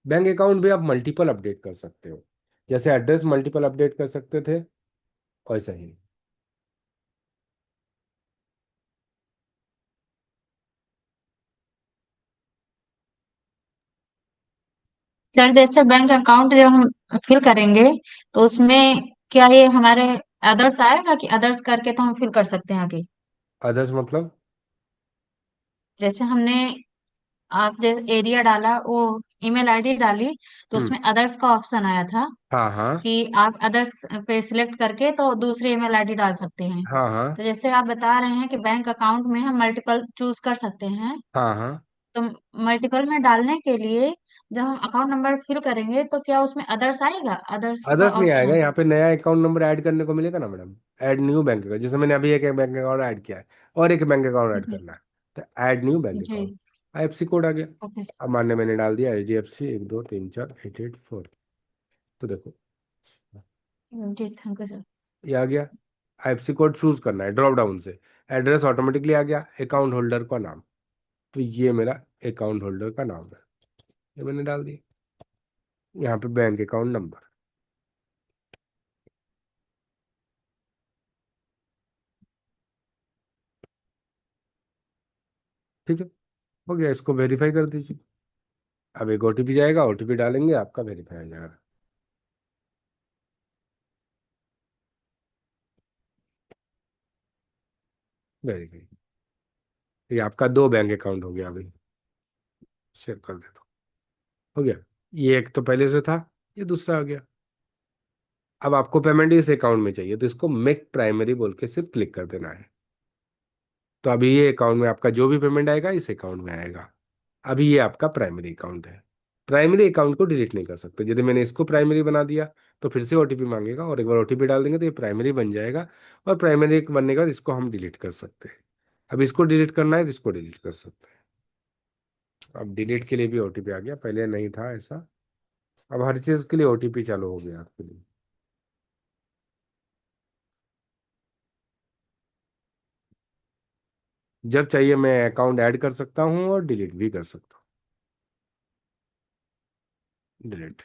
बैंक अकाउंट भी आप मल्टीपल अपडेट कर सकते हो। जैसे एड्रेस मल्टीपल अपडेट कर सकते थे वैसा ही। सर जैसे बैंक अकाउंट जब हम फिल करेंगे तो उसमें क्या ये हमारे अदर्स आएगा कि अदर्स करके तो हम फिल कर सकते हैं आगे? अदर्स मतलब? जैसे हमने आप जैसे एरिया डाला वो ईमेल आईडी डाली तो हम्म। उसमें अदर्स का ऑप्शन आया था हाँ हाँ। कि आप अदर्स पे सिलेक्ट करके तो दूसरी ईमेल आईडी डाल सकते हैं। हाँ हाँ। तो जैसे आप बता रहे हैं कि बैंक अकाउंट में हम मल्टीपल चूज कर सकते हैं, हाँ हाँ। तो मल्टीपल में डालने के लिए जब हम अकाउंट नंबर फिल करेंगे तो क्या उसमें अदर्स आएगा, अदर्स का अदर्स नहीं आएगा, ऑप्शन? यहाँ पे नया अकाउंट नंबर ऐड करने को मिलेगा ना madam. Add new bank account, जैसे मैंने अभी एक बैंक अकाउंट ऐड किया है और एक बैंक अकाउंट ऐड जी करना है तो ऐड न्यू बैंक जी। अकाउंट। आईएफसी कोड आ गया। ओके। अब मानने मैंने डाल दिया HDFC 1234884। तो देखो जी थैंक यू सर। ये आ गया। आईएफसी कोड चूज करना है ड्रॉप डाउन से। एड्रेस ऑटोमेटिकली आ गया। अकाउंट होल्डर का नाम, तो ये मेरा अकाउंट होल्डर का नाम है, ये मैंने डाल दिया। यहाँ पे बैंक अकाउंट नंबर, ठीक है, हो गया। इसको वेरीफाई कर दीजिए। अब एक ओटीपी जाएगा, ओटीपी डालेंगे आपका वेरीफाई हो जाएगा। वेरीफाई। ये आपका दो बैंक अकाउंट हो गया अभी। शेयर कर देता हूँ। हो गया। ये एक तो पहले से था, ये दूसरा आ गया। अब आपको पेमेंट इस अकाउंट में चाहिए तो इसको मेक प्राइमरी बोल के सिर्फ क्लिक कर देना है। तो अभी ये अकाउंट में आपका जो भी पेमेंट आएगा इस अकाउंट में आएगा। अभी ये आपका प्राइमरी अकाउंट है। प्राइमरी अकाउंट को डिलीट नहीं कर सकते। यदि मैंने इसको प्राइमरी बना दिया तो फिर से ओटीपी मांगेगा, और एक बार ओटीपी डाल देंगे तो ये प्राइमरी बन जाएगा। और प्राइमरी बनने के बाद इसको हम डिलीट कर सकते हैं। अब इसको डिलीट करना है तो इसको डिलीट कर सकते हैं। अब डिलीट के लिए भी ओटीपी आ गया, पहले नहीं था ऐसा। अब हर चीज के लिए ओटीपी चालू हो गया आपके लिए। जब चाहिए मैं अकाउंट ऐड कर सकता हूँ और डिलीट भी कर सकता हूँ। डिलीट,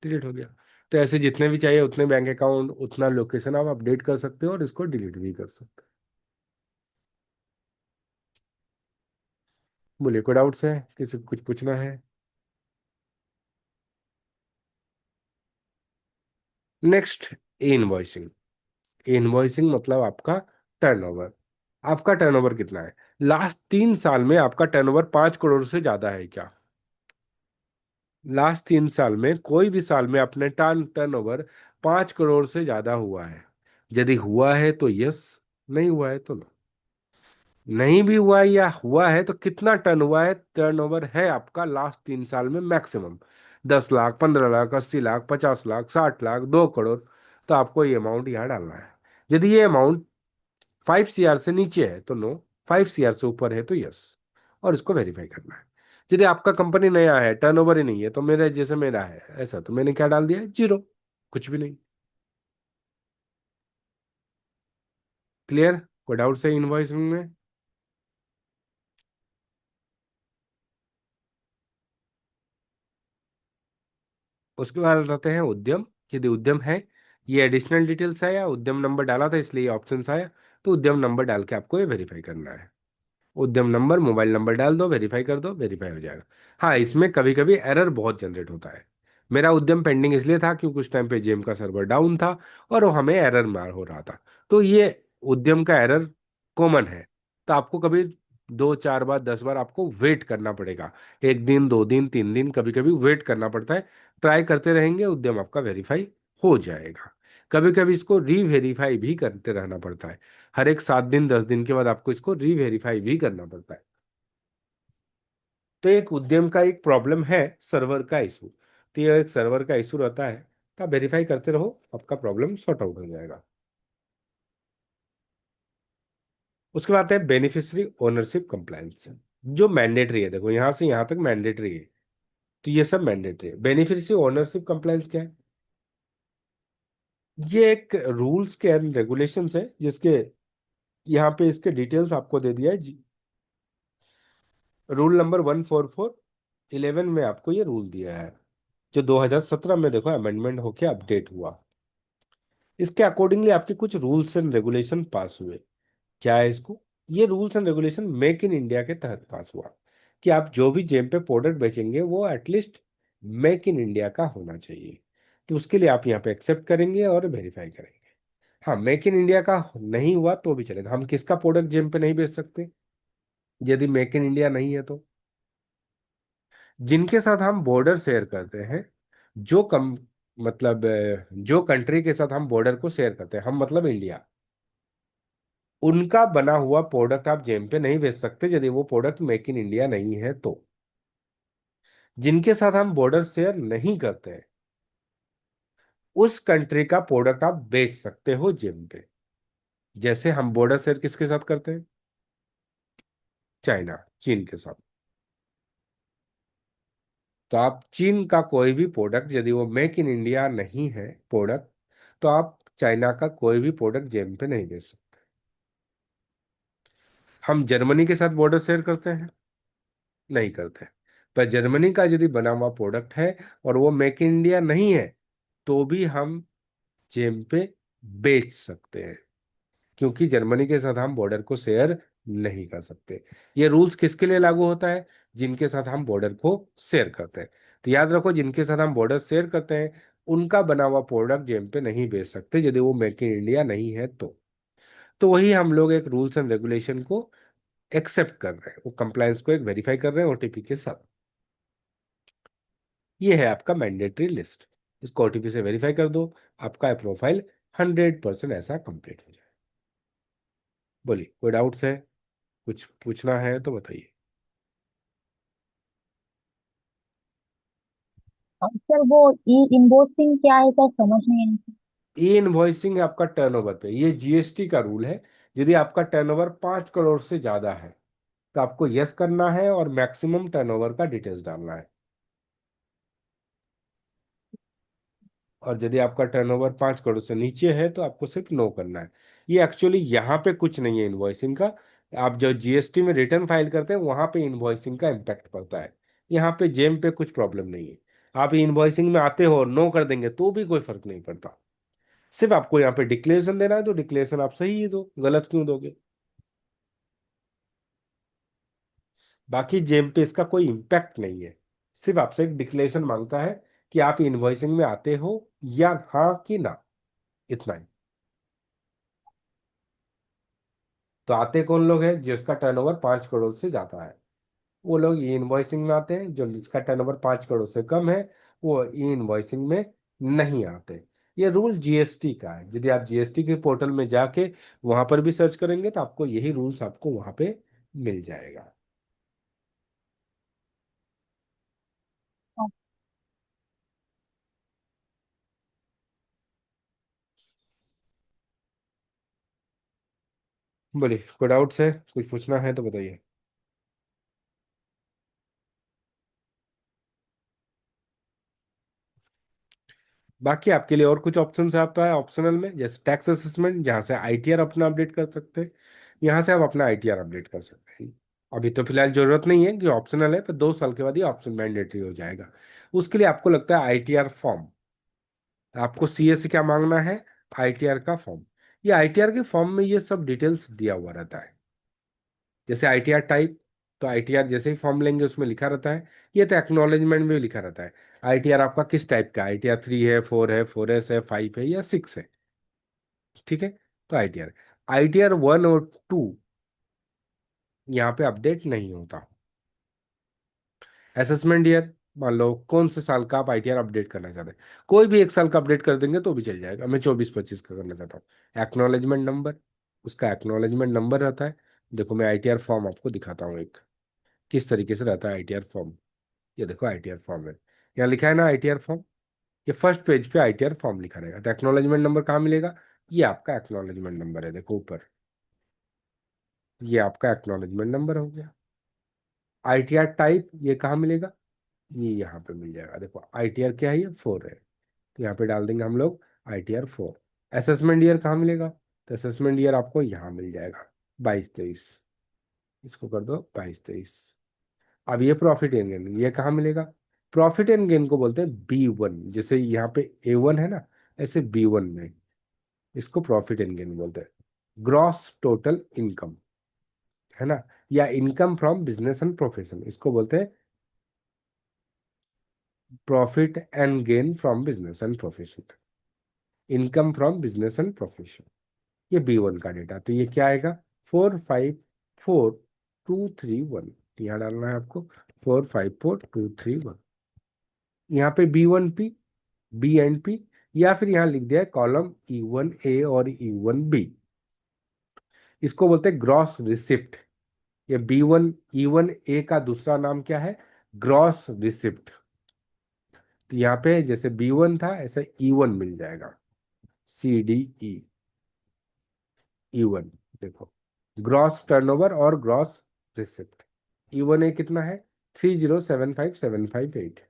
डिलीट हो गया। तो ऐसे जितने भी चाहिए उतने बैंक अकाउंट, उतना लोकेशन आप अपडेट कर सकते हो और इसको डिलीट भी कर सकते हो। बोलिए, कोई डाउट्स है, किसी को कुछ पूछना है? Next, invoicing. इनवॉइसिंग मतलब आपका टर्नओवर। आपका टर्नओवर कितना है? लास्ट 3 साल में आपका टर्नओवर 5 करोड़ से ज्यादा है क्या? लास्ट 3 साल में कोई भी साल में अपने टर्नओवर 5 करोड़ से ज्यादा हुआ है? यदि हुआ है तो यस, नहीं हुआ है तो नो। नहीं भी हुआ है या हुआ है तो कितना टर्न हुआ है, टर्नओवर है आपका लास्ट 3 साल में मैक्सिमम 10 लाख, 15 लाख, 80 लाख, 50 लाख, 60 लाख, 2 करोड़, तो आपको ये अमाउंट यहाँ डालना है। यदि ये अमाउंट 5 CR से नीचे है तो नो, 5 CR से ऊपर है तो यस, और इसको वेरीफाई करना है। यदि आपका कंपनी नया है, टर्नओवर ही नहीं है, तो मेरे जैसे मेरा है ऐसा, तो मैंने क्या डाल दिया है? जीरो, कुछ भी नहीं। क्लियर? कोई डाउट है इनवॉइसिंग में? उसके बाद आते हैं उद्यम। यदि उद्यम है, ये एडिशनल डिटेल्स है या उद्यम नंबर डाला था इसलिए ऑप्शन आया, तो उद्यम नंबर डाल के आपको ये वेरीफाई करना है। उद्यम नंबर, मोबाइल नंबर डाल दो, वेरीफाई कर दो, वेरीफाई हो जाएगा। हाँ, इसमें कभी कभी एरर बहुत जनरेट होता है। मेरा उद्यम पेंडिंग इसलिए था क्योंकि उस टाइम पे जेम का सर्वर डाउन था और वो हमें एरर मार हो रहा था। तो ये उद्यम का एरर कॉमन है। तो आपको कभी 2 4 बार 10 बार आपको वेट करना पड़ेगा। 1 दिन, 2 दिन, 3 दिन, कभी कभी वेट करना पड़ता है। ट्राई करते रहेंगे, उद्यम आपका वेरीफाई हो जाएगा। कभी कभी इसको रीवेरीफाई भी करते रहना पड़ता है। हर एक 7 दिन 10 दिन के बाद आपको इसको रीवेरीफाई भी करना पड़ता है। तो एक उद्यम का एक प्रॉब्लम है, सर्वर का इशू। तो ये एक सर्वर का इशू रहता है, तो आप वेरीफाई करते रहो, आपका प्रॉब्लम सॉर्ट आउट हो जाएगा। उसके बाद है बेनिफिशियरी ओनरशिप कंप्लायंस, जो मैंडेटरी है। देखो यहां से यहां तक मैंडेटरी है, तो ये सब मैंडेटरी है। बेनिफिशियरी ओनरशिप कंप्लायंस क्या है? ये एक रूल्स के एंड रेगुलेशंस है, जिसके यहाँ पे इसके डिटेल्स आपको दे दिया है जी। रूल नंबर 14411 में आपको ये रूल दिया है, जो 2017 में देखो अमेंडमेंट होके अपडेट हुआ। इसके अकॉर्डिंगली आपके कुछ रूल्स एंड रेगुलेशन पास हुए। क्या है इसको? ये rules and regulation make in India के तहत पास हुआ, कि आप जो भी जेम पे प्रोडक्ट बेचेंगे वो एटलीस्ट मेक इन इंडिया का होना चाहिए। तो उसके लिए आप यहाँ पे एक्सेप्ट करेंगे और वेरीफाई करेंगे। हाँ, मेक इन इंडिया का नहीं हुआ तो भी चलेगा। हम किसका प्रोडक्ट जेम पे नहीं बेच सकते यदि मेक इन इंडिया नहीं है? तो जिनके साथ हम बॉर्डर शेयर करते हैं, जो कम मतलब जो कंट्री के साथ हम बॉर्डर को शेयर करते हैं, हम मतलब इंडिया, उनका बना हुआ प्रोडक्ट आप जेम पे नहीं बेच सकते यदि वो प्रोडक्ट मेक इन इंडिया नहीं है तो। जिनके साथ हम बॉर्डर शेयर नहीं करते हैं, उस कंट्री का प्रोडक्ट आप बेच सकते हो जेम पे। जैसे हम बॉर्डर शेयर किसके साथ करते हैं? चाइना, चीन के साथ। तो आप चीन का कोई भी प्रोडक्ट यदि वो मेक इन इंडिया नहीं है प्रोडक्ट, तो आप चाइना का कोई भी प्रोडक्ट जेम पे नहीं बेच सकते। हम जर्मनी के साथ बॉर्डर शेयर करते हैं? नहीं करते। पर जर्मनी का यदि बना हुआ प्रोडक्ट है और वो मेक इन इंडिया नहीं है, तो भी हम जेम पे बेच सकते हैं, क्योंकि जर्मनी के साथ हम बॉर्डर को शेयर नहीं कर सकते। ये रूल्स किसके लिए लागू होता है? जिनके साथ हम बॉर्डर को शेयर करते हैं। तो याद रखो, जिनके साथ हम बॉर्डर शेयर करते हैं उनका बना हुआ प्रोडक्ट जेम पे नहीं बेच सकते यदि वो मेक इन इंडिया नहीं है तो वही हम लोग एक रूल्स एंड रेगुलेशन को एक्सेप्ट कर रहे हैं, वो कंप्लायंस को एक वेरीफाई कर रहे हैं ओटीपी के साथ। ये है आपका मैंडेटरी लिस्ट। इसको ओटीपी से वेरीफाई कर दो, आपका प्रोफाइल 100% ऐसा कंप्लीट हो जाए। बोलिए, कोई डाउट्स है? कुछ पूछना है तो बताइए। और सर वो ई इनवॉइसिंग क्या है सर, समझ नहीं आया। ई इनवॉइसिंग आपका टर्नओवर पे, ये जीएसटी का रूल है। यदि आपका टर्नओवर 5 करोड़ से ज्यादा है तो आपको यस करना है और मैक्सिमम टर्नओवर का डिटेल्स डालना है। और यदि आपका टर्नओवर 5 करोड़ से नीचे है तो आपको सिर्फ नो करना है। ये एक्चुअली यहाँ पे कुछ नहीं है इनवॉइसिंग का। आप जो जीएसटी में रिटर्न फाइल करते हैं वहां पे इनवॉइसिंग का इम्पैक्ट पड़ता है। यहाँ पे जेम पे कुछ प्रॉब्लम नहीं है। आप इनवॉइसिंग में आते हो और नो कर देंगे तो भी कोई फर्क नहीं पड़ता। सिर्फ आपको यहाँ पे डिक्लेरेशन देना है तो डिक्लेरेशन आप सही ही दो, गलत क्यों दोगे? बाकी जेम पे इसका कोई इम्पैक्ट नहीं है। सिर्फ आपसे एक डिक्लेरेशन मांगता है कि आप इनवॉइसिंग में आते हो या हाँ कि ना, इतना ही। तो आते कौन लोग हैं? जिसका टर्नओवर 5 करोड़ से ज्यादा है वो लोग ई इनवॉइसिंग में आते हैं। जो जिसका टर्नओवर 5 करोड़ से कम है वो ई इनवॉइसिंग में नहीं आते। ये रूल जीएसटी का है। यदि आप जीएसटी के पोर्टल में जाके वहां पर भी सर्च करेंगे तो आपको यही रूल्स आपको वहां पे मिल जाएगा। बोलिए, कोई डाउट्स है? कुछ पूछना है तो बताइए। बाकी आपके लिए और कुछ ऑप्शंस आता है ऑप्शनल में, जैसे टैक्स असेसमेंट, जहाँ से आईटीआर अपना अपडेट कर सकते हैं। यहाँ से आप अपना आईटीआर अपडेट कर सकते हैं। अभी तो फिलहाल जरूरत नहीं है कि ऑप्शनल है, पर 2 साल के बाद ये ऑप्शन मैंडेटरी हो जाएगा। उसके लिए आपको लगता है आईटीआर फॉर्म। आपको सीए से क्या मांगना है? आईटीआर का फॉर्म। ये आईटीआर के फॉर्म में ये सब डिटेल्स दिया हुआ रहता है। जैसे आईटीआर टाइप, तो आईटीआर जैसे ही फॉर्म लेंगे उसमें लिखा रहता है। ये तो एक्नॉलेजमेंट में भी लिखा रहता है। आईटीआर आपका किस टाइप का? आईटीआर 3 है, 4 है, 4S है, 5 है या 6 है? ठीक है। तो आईटीआर, आईटीआर 1 और 2 यहाँ पे अपडेट नहीं होता। असेसमेंट ईयर, मान लो कौन से साल का आप आईटीआर अपडेट करना चाहते हैं, कोई भी एक साल का अपडेट कर देंगे तो भी चल जाएगा। मैं 24-25 का करना चाहता हूँ। एक्नॉलेजमेंट नंबर, उसका एक्नॉलेजमेंट नंबर रहता है। देखो मैं आईटीआर फॉर्म आपको दिखाता हूँ एक, किस तरीके से रहता है आईटीआर फॉर्म। ये देखो आईटीआर फॉर्म है, यहाँ लिखा है ना आईटीआर फॉर्म। ये फर्स्ट पेज पे आईटीआर फॉर्म लिखा रहेगा। तो एक्नॉलेजमेंट नंबर कहाँ मिलेगा? ये आपका एक्नॉलेजमेंट नंबर है, देखो ऊपर। ये आपका एक्नॉलेजमेंट नंबर हो गया। आईटीआर टाइप ये कहाँ मिलेगा? ये यहाँ पे मिल जाएगा। देखो आईटीआर क्या है? ये 4 है, तो यहाँ पे डाल देंगे हम लोग आईटीआर 4। असेसमेंट ईयर कहाँ मिलेगा? तो असेसमेंट ईयर आपको यहाँ मिल जाएगा, 22-23। इसको कर दो 22-23। अब ये प्रॉफिट एंड गेन ये कहाँ मिलेगा? प्रॉफिट एंड गेन को बोलते हैं B1। जैसे यहाँ पे A1 है ना, ऐसे B1 में इसको प्रॉफिट एंड गेन बोलते हैं। ग्रॉस टोटल इनकम है ना, या income from business and profession, इसको बोलते हैं profit and gain from business and profession. Income from business and profession, ये B1 का डेटा। तो ये क्या आएगा? 454231। यहाँ डालना है आपको 454231। यहाँ पे B1P, B एंड P, या फिर यहाँ लिख दिया है कॉलम E1A और E1B। इसको बोलते हैं ग्रॉस रिसिप्ट। ये E1A का दूसरा नाम क्या है? Gross receipt. तो यहाँ पे जैसे B1 था ऐसे E1 मिल जाएगा, CDE E1। देखो, ग्रॉस टर्नओवर और ग्रॉस रिसिप्ट। E1A कितना है? 3075758।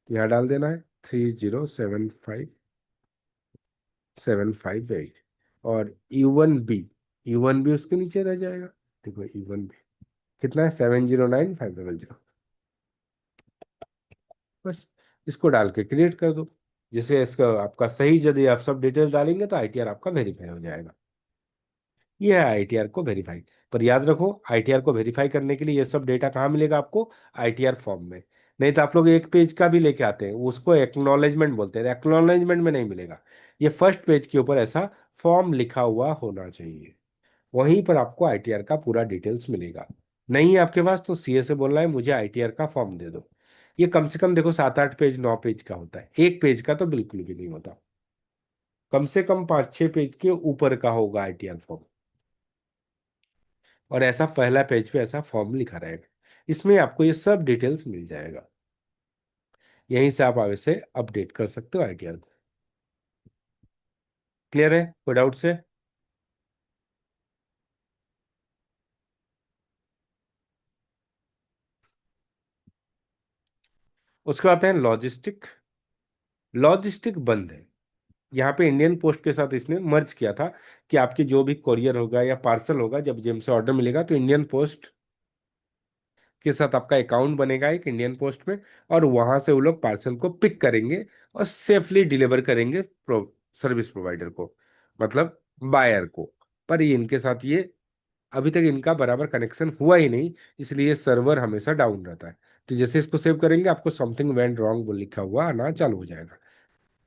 यहाँ डाल देना है 3075758। और E1B उसके नीचे रह जाएगा। देखो E1B कितना है? 709500। बस इसको डाल के क्रिएट कर दो। जैसे इसका आपका सही, यदि आप सब डिटेल्स डालेंगे तो आईटीआर आपका वेरीफाई हो जाएगा। ये है आईटीआर को वेरीफाई। पर याद रखो, आईटीआर को वेरीफाई करने के लिए ये सब डेटा कहाँ मिलेगा आपको? आईटीआर फॉर्म में। नहीं तो आप लोग एक पेज का भी लेके आते हैं, उसको एक्नॉलेजमेंट बोलते हैं, एक्नॉलेजमेंट में नहीं मिलेगा। ये फर्स्ट पेज के ऊपर ऐसा फॉर्म लिखा हुआ होना चाहिए, वहीं पर आपको आईटीआर का पूरा डिटेल्स मिलेगा। नहीं है आपके पास तो सीए से बोलना है मुझे आईटीआर का फॉर्म दे दो। ये कम से कम देखो 7-8 पेज 9 पेज का होता है, एक पेज का तो बिल्कुल भी नहीं होता। कम से कम 5-6 पेज के ऊपर का होगा आईटीआर फॉर्म। और ऐसा पहला पेज पे ऐसा फॉर्म लिखा रहेगा, इसमें आपको ये सब डिटेल्स मिल जाएगा। यहीं से आप आगे से अपडेट कर सकते हो आईटीआर को। क्लियर है, कोई डाउट से? उसके बाद है लॉजिस्टिक। लॉजिस्टिक बंद है। यहाँ पे इंडियन पोस्ट के साथ इसने मर्ज किया था कि आपकी जो भी कोरियर होगा या पार्सल होगा, जब जेम से ऑर्डर मिलेगा तो इंडियन पोस्ट के साथ आपका अकाउंट बनेगा एक इंडियन पोस्ट में, और वहां से वो लोग पार्सल को पिक करेंगे और सेफली डिलीवर करेंगे सर्विस प्रोवाइडर को, मतलब बायर को। पर ये इनके साथ ये अभी तक इनका बराबर कनेक्शन हुआ ही नहीं, इसलिए सर्वर हमेशा डाउन रहता है। तो जैसे इसको सेव करेंगे आपको समथिंग वेंट रॉन्ग बोल लिखा हुआ आना चालू हो जाएगा।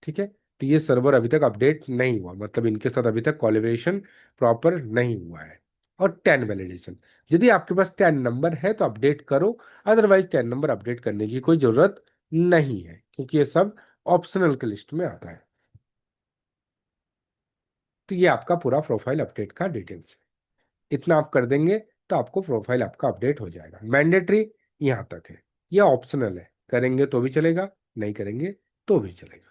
ठीक है, तो ये सर्वर अभी तक अपडेट नहीं हुआ, मतलब इनके साथ अभी तक कोलिब्रेशन प्रॉपर नहीं हुआ है। और 10 वैलिडेशन, यदि आपके पास 10 नंबर है तो अपडेट करो, अदरवाइज 10 नंबर अपडेट करने की कोई जरूरत नहीं है, क्योंकि ये सब ऑप्शनल के लिस्ट में आता है। तो ये आपका पूरा प्रोफाइल अपडेट का डिटेल्स है। इतना आप कर देंगे तो आपको प्रोफाइल आपका अपडेट हो जाएगा। मैंडेटरी यहाँ तक है, ये ऑप्शनल है, करेंगे तो भी चलेगा, नहीं करेंगे तो भी चलेगा।